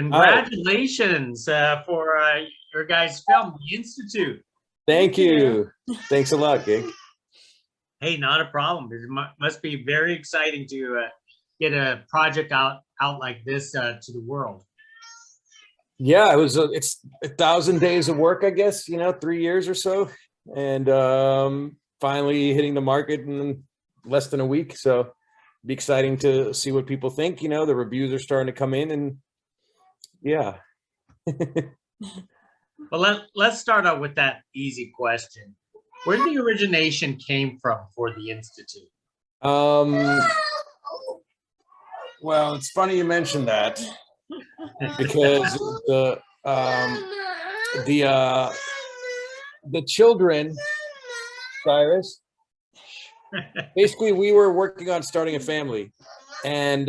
Congratulations for your guys' film, The Institute. Thank you. Thanks a lot, Gig. Hey, not a problem. It must be very exciting to get a project out like this to the world. Yeah, it's 1,000 days of work, I guess, 3 years or so, and finally hitting the market in less than a week. So it'd be exciting to see what people think. The reviews are starting to come in, and yeah. Well, let's start out with that easy question. Where the origination came from for the Institute? Well, it's funny you mentioned that because the children, Cyrus, basically we were working on starting a family, and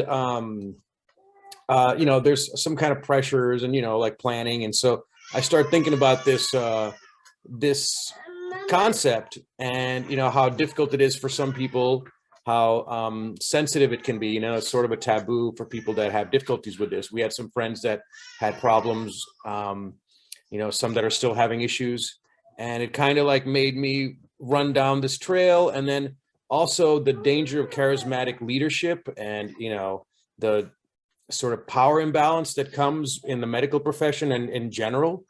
there's some kind of pressures and like planning, and so I started thinking about this concept, and how difficult it is for some people, how sensitive it can be. It's sort of a taboo for people that have difficulties with this. We had some friends that had problems, some that are still having issues, and it kind of like made me run down this trail. And then also the danger of charismatic leadership, and the sort of power imbalance that comes in the medical profession and in general.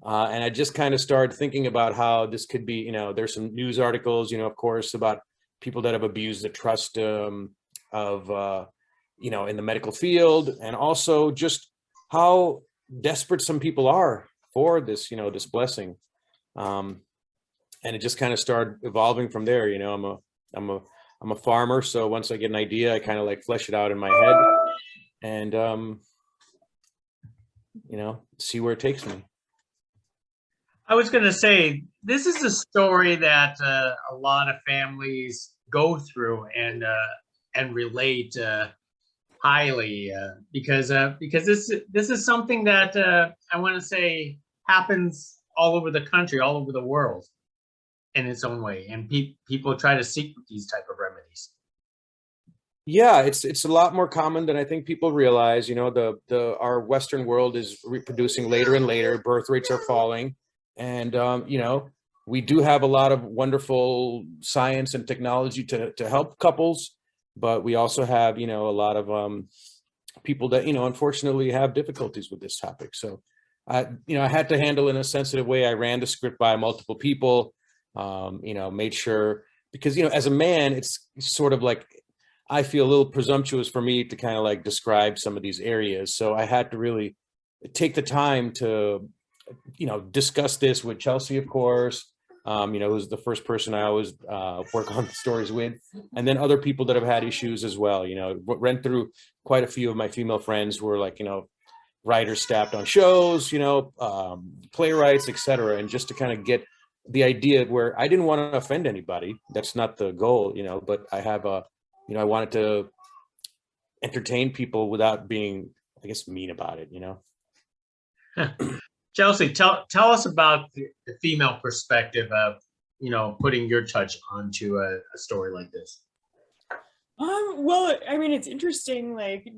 And I just kind of started thinking about how this could be, there's some news articles, of course, about people that have abused the trust in the medical field, and also just how desperate some people are for this, this blessing. And it just kind of started evolving from there. I'm a farmer, so once I get an idea, I kind of like flesh it out in my head, and see where it takes me. I was going to say, this is a story that a lot of families go through and relate highly, because this is something that I want to say happens all over the country, all over the world, in its own way, and people try to seek these type of remedies. Yeah, it's a lot more common than I think people realize. Our Western world is reproducing later and later. Birth rates are falling. And, we do have a lot of wonderful science and technology to help couples, but we also have, a lot of people that, unfortunately have difficulties with this topic. So, I had to handle it in a sensitive way. I ran the script by multiple people, made sure, because, as a man, it's sort of like, I feel a little presumptuous for me to kind of like describe some of these areas. So I had to really take the time to discuss this with Chelsea, of course, who's the first person I always work on the stories with, and then other people that have had issues as well. Went through quite a few of my female friends who were like, writers staffed on shows, playwrights, etc. And just to kind of get the idea where I didn't want to offend anybody. That's not the goal, but I have I wanted to entertain people without being, I guess, mean about it, Chelsea, tell us about the female perspective of, putting your touch onto a story like this. Well, I mean, it's interesting, like,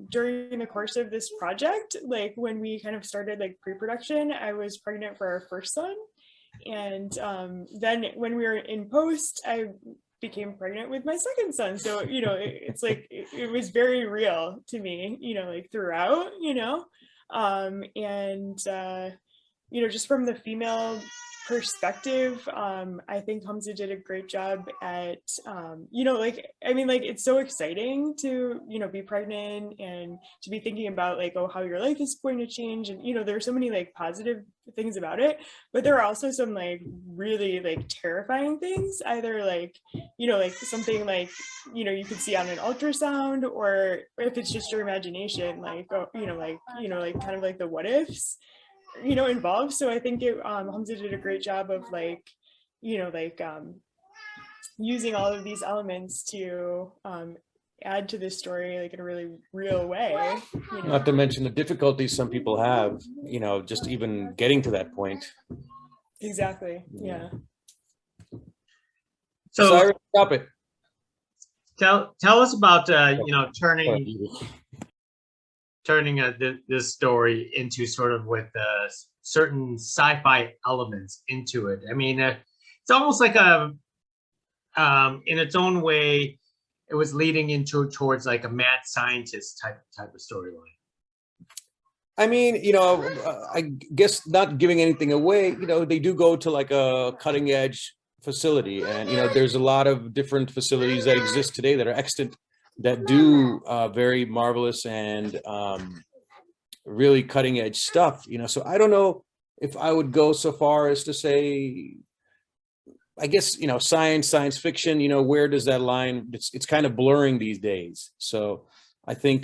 during the course of this project, like when we kind of started like pre-production, I was pregnant for our first son. And then when we were in post, I became pregnant with my second son. So, it's like, it was very real to me, like throughout, just from the female perspective, I think Hamza did a great job at, it's so exciting to, be pregnant and to be thinking about like, oh, how your life is going to change. And, there's so many like positive things about it, but there are also some like really like terrifying things, either like, like something like, you could see on an ultrasound, or if it's just your imagination, like, like kind of like the what ifs, involved. So I think Hamza did a great job of like, using all of these elements to add to this story like in a really real way. Not to mention the difficulties some people have, just even getting to that point. Exactly. Yeah. So Cyrus, stop it. Tell us about turning this story into sort of with certain sci-fi elements into it. I mean, it's almost like in its own way, it was leading into towards like a mad scientist type of storyline. I mean, I guess not giving anything away, they do go to like a cutting edge facility, and there's a lot of different facilities that exist today that are extant that do very marvelous and really cutting edge stuff. So I don't know if I would go so far as to say, I guess, science fiction, where does that line, it's kind of blurring these days. So I think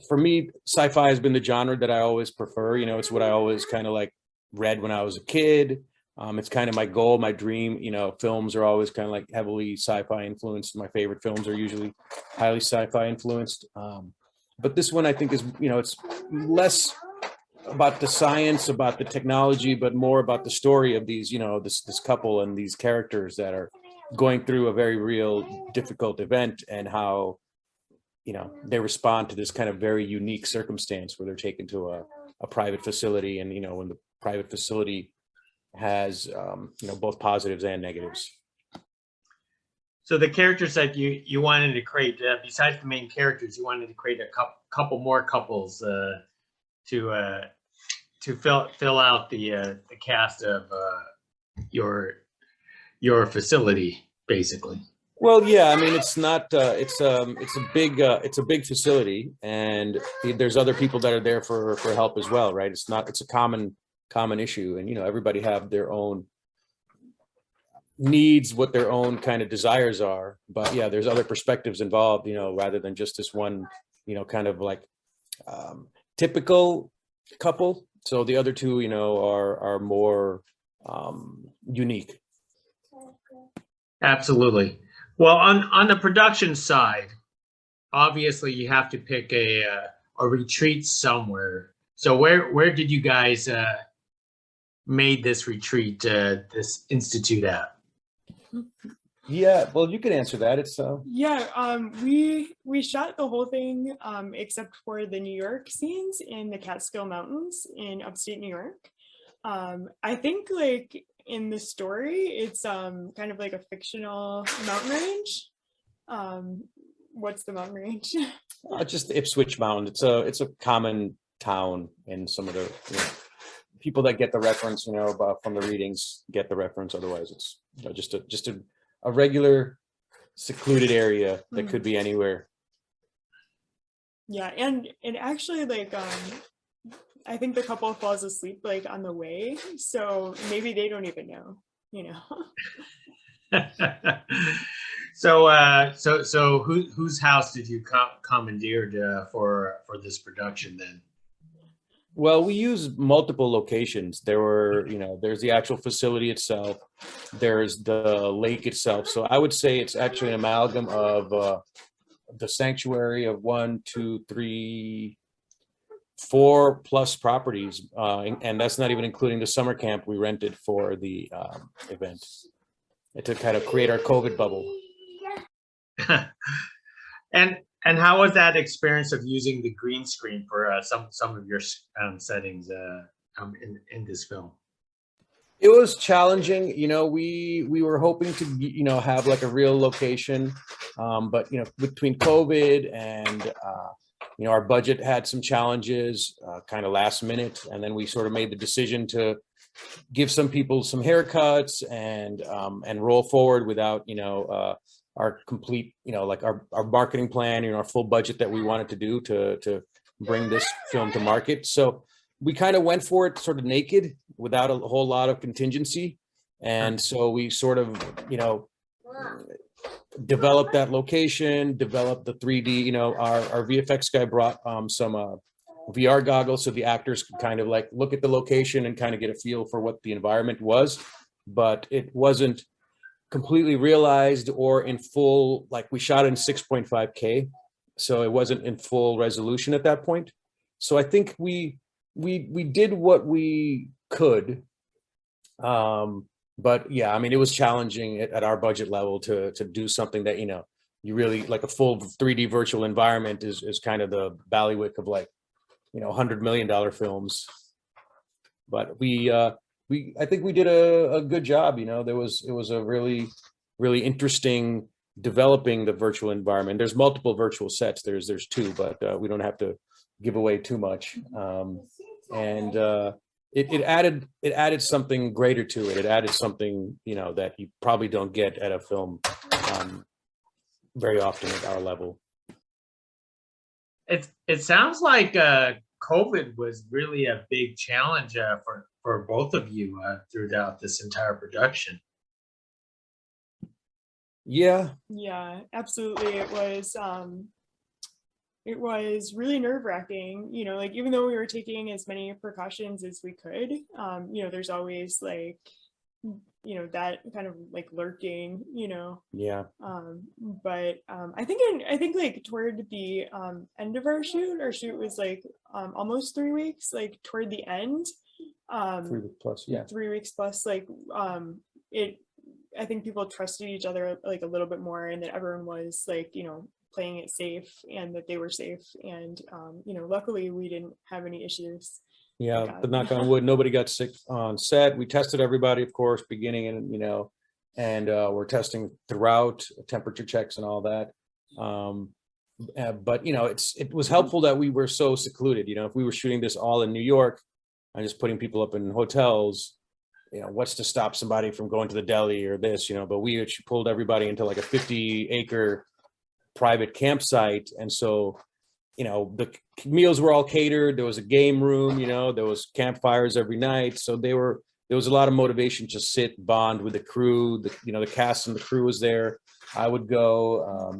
for me, sci-fi has been the genre that I always prefer. It's what I always kind of like read when I was a kid. It's kind of my goal, my dream. Films are always kind of like heavily sci-fi influenced. My favorite films are usually highly sci-fi influenced. But this one I think is, it's less about the science, about the technology, but more about the story of these, this couple and these characters that are going through a very real difficult event, and how they respond to this kind of very unique circumstance where they're taken to a private facility, and when the private facility has both positives and negatives. So the characters that you wanted to create, besides the main characters, you wanted to create a couple more couples to fill out the cast of your facility, basically. Well, yeah, I mean, it's not, it's a big facility, and there's other people that are there for help as well, right? It's a common issue, and, everybody have their own needs, what their own kind of desires are. But yeah, there's other perspectives involved, rather than just this one, kind of like typical couple. So the other two, are more unique. Absolutely. Well, on the production side, obviously you have to pick a retreat somewhere. So where did you guys made this retreat, this institute at? Yeah, well, you can answer that. It's Yeah, we shot the whole thing except for the New York scenes in the Catskill Mountains in upstate New York. I think like in the story, it's kind of like a fictional mountain range. What's the mountain range? Just Ipswich Mountain. It's a common town in some of the people that get the reference, from the readings get the reference. Otherwise, it's just a regular secluded area that could be anywhere. Yeah, and actually, like, I think the couple falls asleep like on the way, so maybe they don't even know, So whose house did you commandeered for this production then? Well, we use multiple locations. There were, there's the actual facility itself. There's the lake itself. So I would say it's actually an amalgam of the sanctuary of 1, 2, 3, 4 plus properties. And that's not even including the summer camp we rented for the event. To kind of create our COVID bubble. And how was that experience of using the green screen for some of your settings in this film? It was challenging. We were hoping to have like a real location, but between COVID and our budget had some challenges, kind of last minute, and then we sort of made the decision to give some people some haircuts and roll forward without our complete, like our marketing plan, our full budget that we wanted to do to bring this film to market. So we kind of went for it sort of naked without a whole lot of contingency. And so we sort of, developed that location, developed the 3D, our VFX guy brought some VR goggles so the actors could kind of like look at the location and kind of get a feel for what the environment was, but it wasn't completely realized or in full, like we shot in 6.5K, so it wasn't in full resolution at that point. So I think we did what we could, but yeah, I mean, it was challenging at our budget level to do something that you really like a full 3D virtual environment is kind of the ballywick of like, $100 million films. But I think we did a good job. It was a really interesting developing the virtual environment. There's multiple virtual sets. There's two, but we don't have to give away too much. And it added something greater to it. It added something that you probably don't get at a film very often at our level. It sounds like COVID was really a big challenge for both of you throughout this entire production. Yeah, absolutely. It was really nerve-wracking, like even though we were taking as many precautions as we could, there's always like, that kind of like lurking, yeah. But I think like toward the end of our shoot was like almost 3 weeks, like toward the end. 3 weeks plus, yeah. 3 weeks plus, like I think people trusted each other like a little bit more, and that everyone was like, playing it safe, and that they were safe. And, luckily we didn't have any issues. Yeah, but knock on wood, nobody got sick on set. We tested everybody, of course, beginning and, and we're testing throughout, temperature checks and all that. But, it was helpful that we were so secluded. If we were shooting this all in New York and just putting people up in hotels, what's to stop somebody from going to the deli or this, but we actually pulled everybody into like a 50-acre private campsite. And so, the meals were all catered. There was a game room, there was campfires every night. So there was a lot of motivation to sit, bond with the crew. The cast and the crew was there. I would go,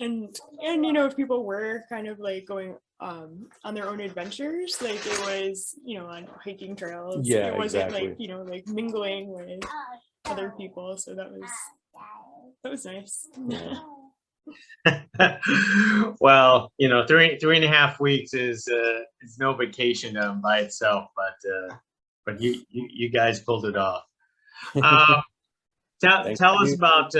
And if people were kind of like going on their own adventures, like it was, on hiking trails. Yeah, it wasn't exactly. like, like mingling with other people. So that was nice. Yeah. Well, 3.5 weeks is no vacation by itself, but you guys pulled it off. Tell us about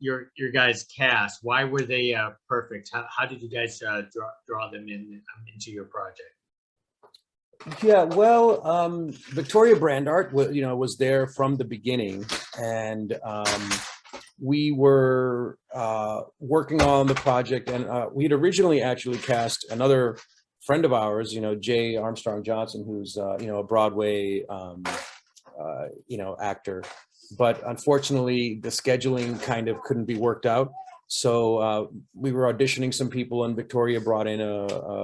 your guys' cast. Why were they perfect? How did you guys draw them into your project? Yeah, well, Victoria Brandart, was there from the beginning, and we were working on the project, and we had originally actually cast another friend of ours, Jay Armstrong Johnson, who's a Broadway actor, but unfortunately the scheduling kind of couldn't be worked out. So we were auditioning some people, and Victoria brought in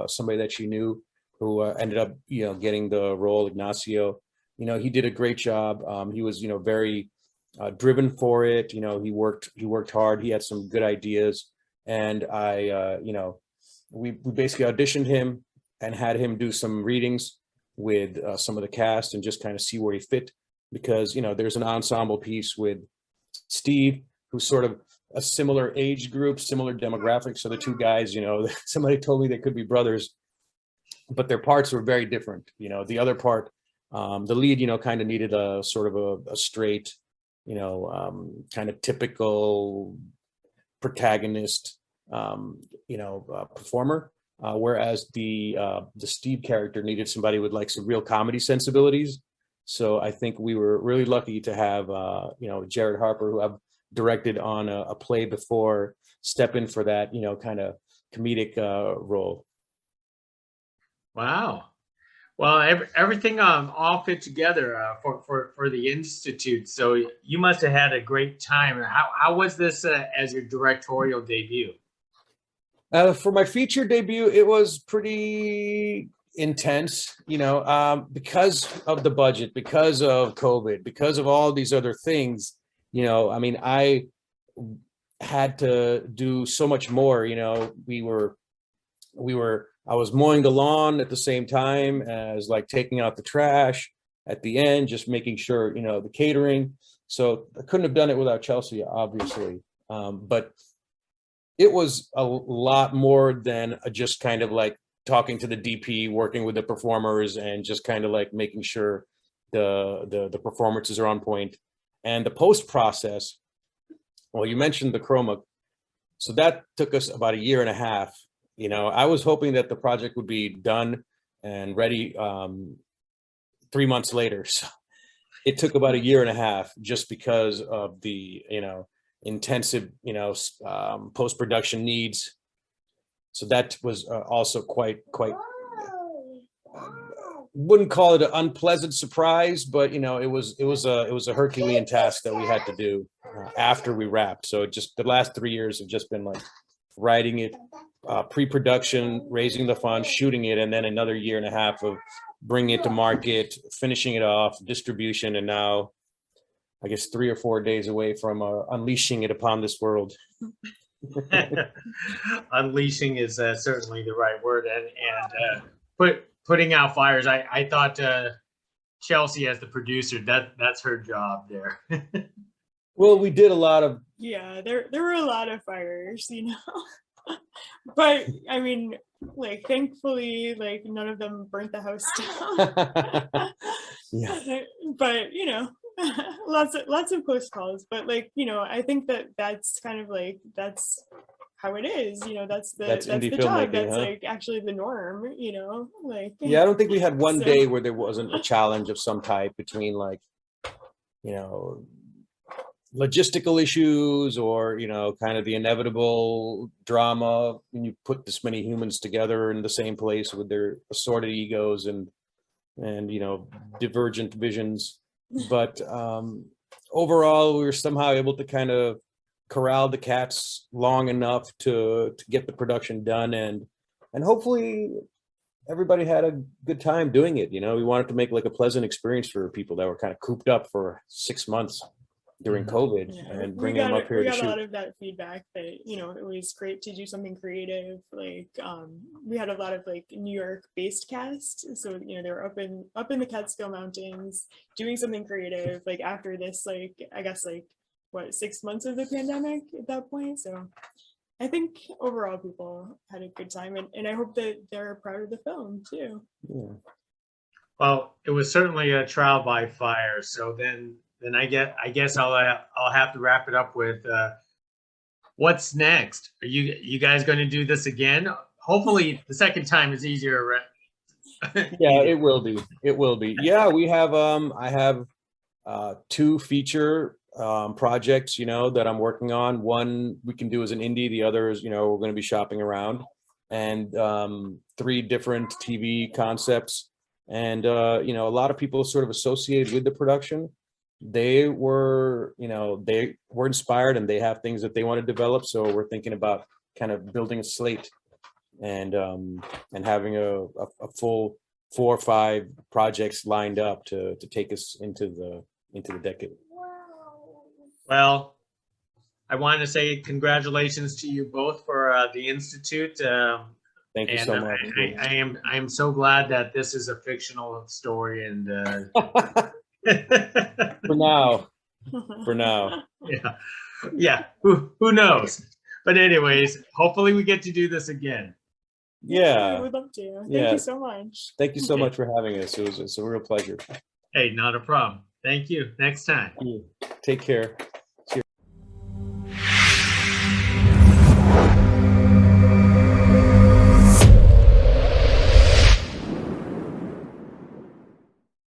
somebody that she knew, who ended up getting the role, Ignacio. He did a great job. He was very driven for it. He worked hard. He had some good ideas, and we basically auditioned him and had him do some readings with some of the cast and just kind of see where he fit, because there's an ensemble piece with Steve, who's sort of a similar age group, similar demographics. So the two guys, somebody told me they could be brothers, but their parts were very different. The other part, the lead, kind of needed a sort of a straight, kind of typical protagonist, performer, whereas the Steve character needed somebody with like some real comedy sensibilities. So I think we were really lucky to have, Jared Harper, who I've directed on a play before, step in for that, kind of comedic role. Wow. Well, everything all fit together for the Institute. So you must have had a great time. How was this as your directorial debut? For my feature debut, it was pretty intense, because of the budget, because of COVID, because of all these other things. I had to do so much more. I was mowing the lawn at the same time as like taking out the trash at the end, just making sure, the catering. So I couldn't have done it without Chelsea, obviously. But it was a lot more than just kind of like talking to the DP, working with the performers, and just kind of like making sure the performances are on point. And the post process, well, you mentioned the chroma. So that took us about a year and a half. I was hoping that the project would be done and ready 3 months later. So it took about a year and a half just because of the, intensive, post-production needs. So that was also quite, wouldn't call it an unpleasant surprise, but it was a Herculean task that we had to do after we wrapped. So just the last 3 years have just been like writing it, pre-production, raising the funds, shooting it, and then another year and a half of bringing it to market, finishing it off, distribution, and now I guess 3 or 4 days away from unleashing it upon this world. Unleashing is certainly the right word, and putting out fires. I thought Chelsea, as the producer, that's her job there. Well, we did a lot of. Yeah, there were a lot of fires, but I mean, like, thankfully, like, none of them burnt the house down. Yeah. But lots of close calls. But like, I think that's kind of like, that's how it is. That's the indie job. filmmaking, That's huh? like actually the norm. Like. Yeah, I don't think we had one So- day where there wasn't a challenge of some type between like, logistical issues or, kind of the inevitable drama when you put this many humans together in the same place with their assorted egos and divergent visions. But overall, we were somehow able to kind of corral the cats long enough to get the production done, and hopefully everybody had a good time doing it. We wanted to make like a pleasant experience for people that were kind of cooped up for 6 months during COVID, and bring them up here we to got a lot shoot. of that feedback that it was great to do something creative. Like we had a lot of like New York based cast, so they were up in the Catskill Mountains doing something creative, like after this, like I guess like what, 6 months of the pandemic at that point. So I think overall people had a good time, and I hope that they're proud of the film too. Yeah. Well, it was certainly a trial by fire. So then I guess I'll have to wrap it up with what's next. Are you guys going to do this again? Hopefully, the second time is easier. Yeah, it will be. It will be. Yeah, we have. I have 2 feature projects, that I'm working on. One we can do as an indie. The other is, we're going to be shopping around, and 3 different TV concepts. And a lot of people sort of associated with the production. They were inspired, and they have things that they want to develop. So we're thinking about kind of building a slate and having a full 4 or 5 projects lined up to take us into the decade. Well, I want to say congratulations to you both for the Institute. Thank you so much. I am so glad that this is a fictional story, and For now. Yeah. Who knows? But anyways, hopefully we get to do this again. Yeah, I would love to. Thank Yeah. you so much. Thank you so much for having us. It's a real pleasure. Hey, not a problem. Thank you. Next time. Take care.